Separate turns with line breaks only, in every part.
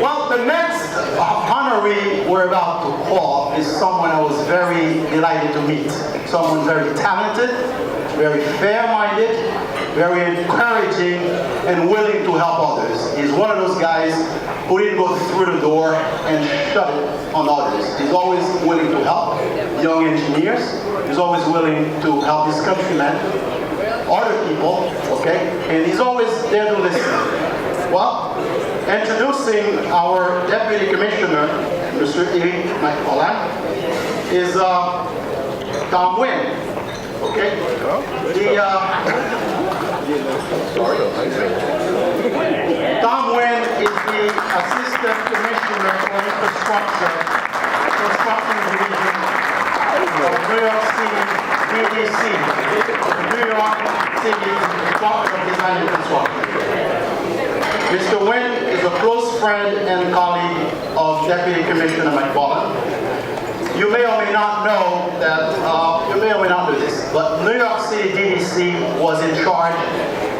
Well, the next honoree we're about to call is someone I was very delighted to meet. Someone very talented, very fair-minded, very encouraging, and willing to help others. He's one of those guys who didn't go through the door and shut it on others. He's always willing to help young engineers. He's always willing to help his countrymen, other people, okay? And he's always there to listen. Well, introducing our Deputy Commissioner, Mr. McFarland, is Tom Wynn. Okay? Tom Wynn is the Assistant Commissioner for Infrastructure, Construction Division of New York City, DDC, New York City Department of Design and Construction. Mr. Wynn is a close friend and colleague of Deputy Commissioner McFarland. You may or may not know that, you may or may not know this, but New York City DDC was in charge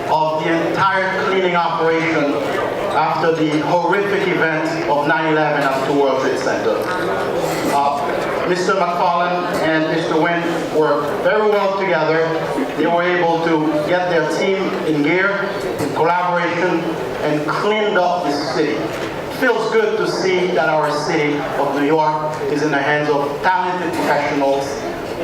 of the entire cleaning operation after the horrific event of 9/11 at the World Trade Center. Mr. McFarland and Mr. Wynn worked very well together. They were able to get their team in gear, in collaboration, and cleaned up the city. It feels good to see that our city of New York is in the hands of talented professionals,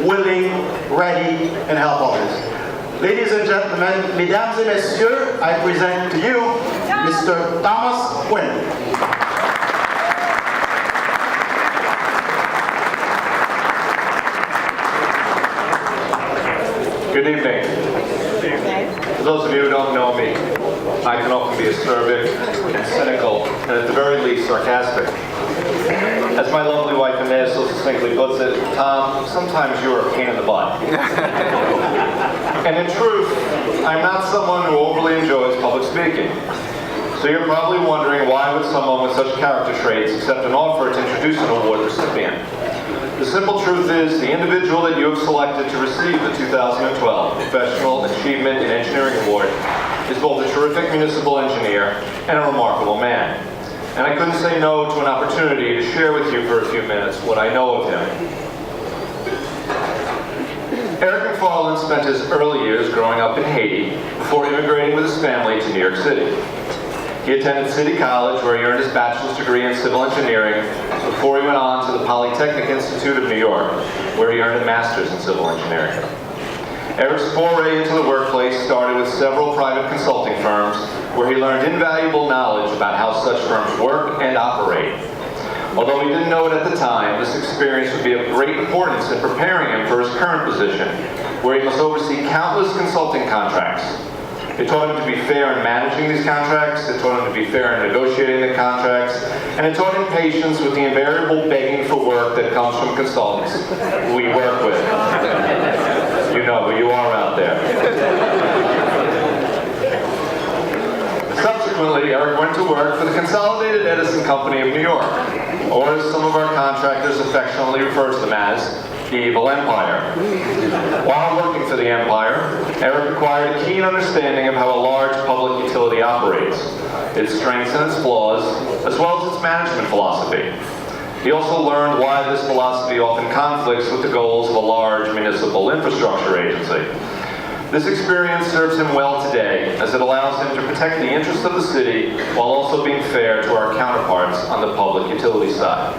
willing, ready, and help others. Ladies and gentlemen, mesdames et messieurs, I present to you Mr. Thomas Wynn.
Good evening. For those of you who don't know me, I can often be acerbic and cynical, and at the very least sarcastic. As my lovely wife Inez so succinctly puts it, Tom, sometimes you're a pain in the butt. And in truth, I'm not someone who overly enjoys public speaking. So you're probably wondering, why would someone with such character traits accept an offer to introduce an award recipient? The simple truth is, the individual that you have selected to receive the 2012 Professional Achievement in Engineering Award is both a terrific municipal engineer and a remarkable man. And I couldn't say no to an opportunity to share with you for a few minutes what I know of him. Eric McFarland spent his early years growing up in Haiti before immigrating with his family to New York City. He attended City College, where he earned his bachelor's degree in civil engineering, before he went on to the Polytechnic Institute of New York, where he earned a master's in civil engineering. Eric's foray into the workplace started with several private consulting firms, where he learned invaluable knowledge about how such firms work and operate. Although he didn't know it at the time, this experience would be of great importance in preparing him for his current position, where he must oversee countless consulting contracts. It taught him to be fair in managing these contracts, it taught him to be fair in negotiating the contracts, and it taught him patience with the invariable begging for work that comes from consultants who we work with. You know who you are out there. Subsequently, Eric went to work for the Consolidated Edison Company of New York, or as some of our contractors affectionately refer to them as, the Evil Empire. While working for the Empire, Eric acquired a keen understanding of how a large public utility operates, its strengths and its flaws, as well as its management philosophy. He also learned why this philosophy often conflicts with the goals of a large municipal infrastructure agency. This experience serves him well today, as it allows him to protect the interests of the city while also being fair to our counterparts on the public utility side.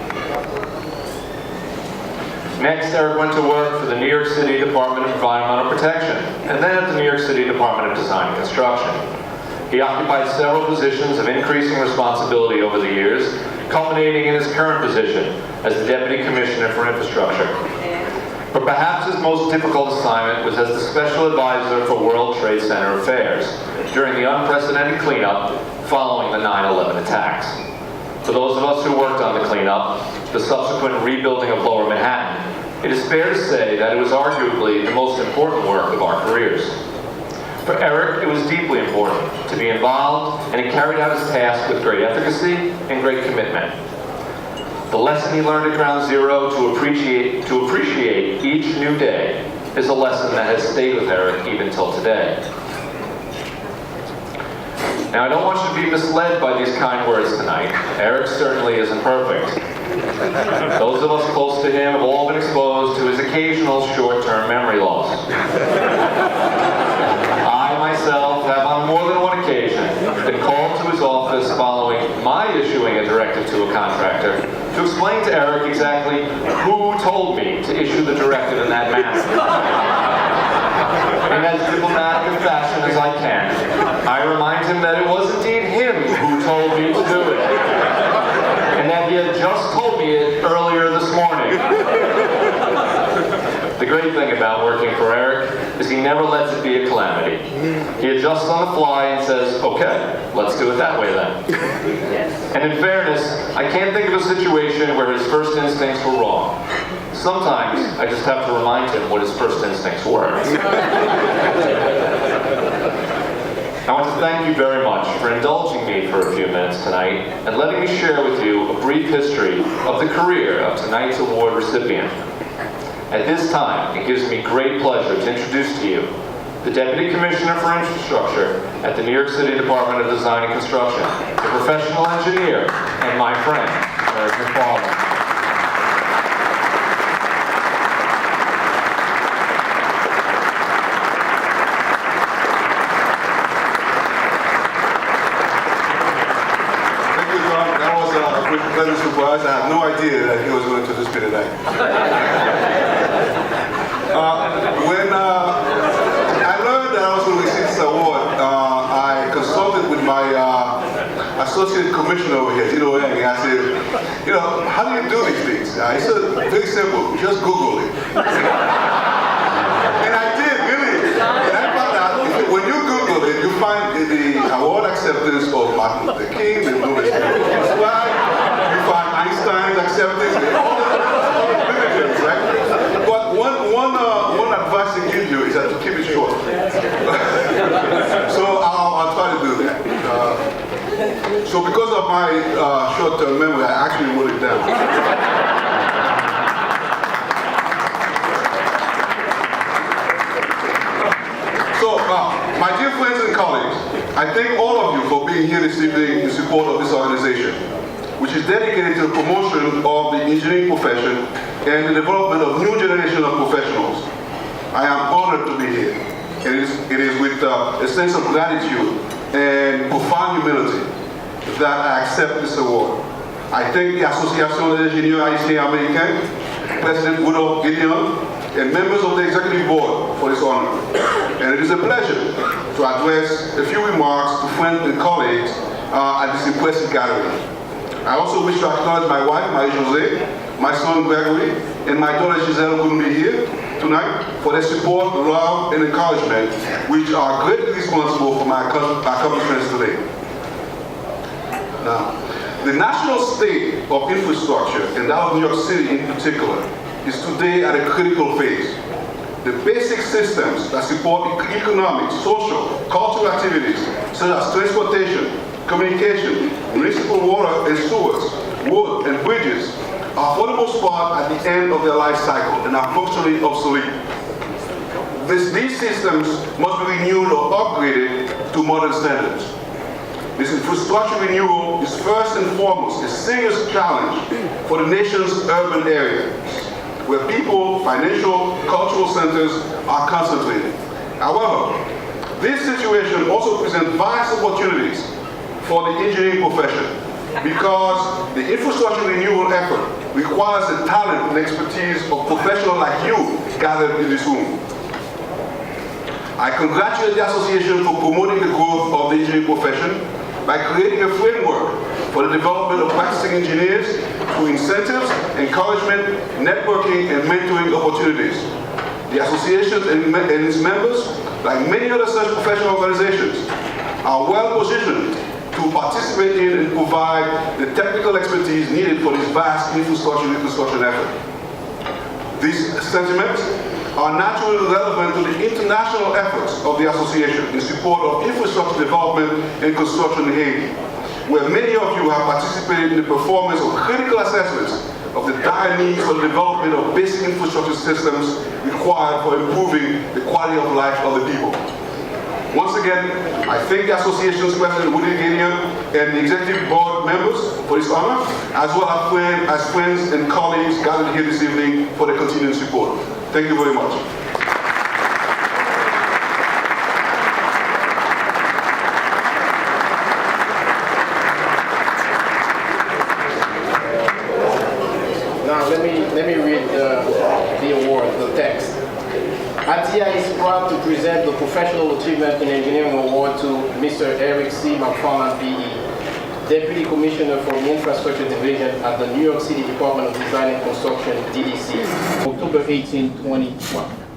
Next, Eric went to work for the New York City Department of Environmental Protection, and then at the New York City Department of Design and Construction. He occupied several positions of increasing responsibility over the years, culminating in his current position as the Deputy Commissioner for Infrastructure. But perhaps his most difficult assignment was as the Special Advisor for World Trade Center Affairs during the unprecedented cleanup following the 9/11 attacks. For those of us who worked on the cleanup, the subsequent rebuilding of Lower Manhattan, it is fair to say that it was arguably the most important work of our careers. For Eric, it was deeply important to be involved, and he carried out his task with great efficacy and great commitment. The lesson he learned at Ground Zero to appreciate each new day is a lesson that has stayed with Eric even till today. Now, I don't want you to be misled by these kind words tonight. Eric certainly isn't perfect. Those of us close to him have all been exposed to his occasional short-term memory loss. I myself have on more than one occasion been called to his office following my issuing a directive to a contractor to explain to Eric exactly who told me to issue the directive in that manner. In as diplomatic a fashion as I can, I remind him that it was indeed him who told me to do it, and that he had just told me it earlier this morning. The great thing about working for Eric is he never lets it be a calamity. He adjusts on the fly and says, okay, let's do it that way then. And in fairness, I can't think of a situation where his first instincts were wrong. Sometimes I just have to remind him what his first instincts were. I want to thank you very much for indulging me for a few minutes tonight and letting me share with you a brief history of the career of tonight's award recipient. At this time, it gives me great pleasure to introduce to you the Deputy Commissioner for Infrastructure at the New York City Department of Design and Construction, a professional engineer, and my friend, McFarlane.
Surprise. I had no idea that he was going to participate tonight. When I learned that I was going to receive this award, I consulted with my associate commissioner over here, and I said, how do you do these things? He said, very simple, just Google it. And I did, really. And I found out, when you Google it, you find the award acceptance of Martin Luther King, the Nobel Prize. Einstein's acceptance, all the religions, right? But one advice I give you is that to keep it short. So I'll try to do that. So because of my short-term memory, I actually wrote it down. So, my dear friends and colleagues, I thank all of you for being here this evening in support of this organization, which is dedicated to the promotion of the engineering profession and the development of new generation of professionals. I am honored to be here. It is with a sense of gratitude and profound humility that I accept this award. I thank the Association des ingénieurs haïtiens américains, President Woodrow Gideon, and members of the executive board for this honor. And it is a pleasure to address a few remarks to friends and colleagues at this impressive gathering. I also wish to acknowledge my wife, Marie-Josée, my son, Gregory, and my daughter, Giselle, who couldn't be here tonight, for their support, love, and encouragement, which are greatly responsible for my accomplishments today. Now, the national state of infrastructure, and that of New York City in particular, is today at a critical phase. The basic systems that support economic, social, cultural activities, such as transportation, communication, municipal water and sewers, wood and bridges, are for the most part at the end of their life cycle and are functionally obsolete. These systems must be renewed or upgraded to modern standards. This infrastructure renewal is first and foremost a serious challenge for the nation's urban areas, where people, financial, cultural centers are concentrated. However, this situation also presents vast opportunities for the engineering profession, because the infrastructure renewal effort requires the talent and expertise of professionals like you gathered in this room. I congratulate the association for promoting the growth of the engineering profession by creating a framework for the development of practicing engineers through incentives, encouragement, networking, and mentoring opportunities. The association and its members, like many other such professional organizations, are well positioned to participate in and provide the technical expertise needed for this vast infrastructure reconstruction effort. These sentiments are naturally relevant to the international efforts of the association in support of infrastructure development and construction in Haiti, where many of you have participated in the performance of critical assessments of the dire needs for the development of basic infrastructure systems required for improving the quality of life of the people. Once again, I thank the association's president, Woody Gideon, and the executive board members for this honor, as well as friends and colleagues gathered here this evening for their continued support. Thank you very much.
Now let me read the award, the text. ADIHA is proud to present the Professional Achievement in Engineering Award to Mr. Eric C. McFarland, PE, Deputy Commissioner for the Infrastructure Division at the New York City Department of Design and Construction, DDC, October 18, 2012.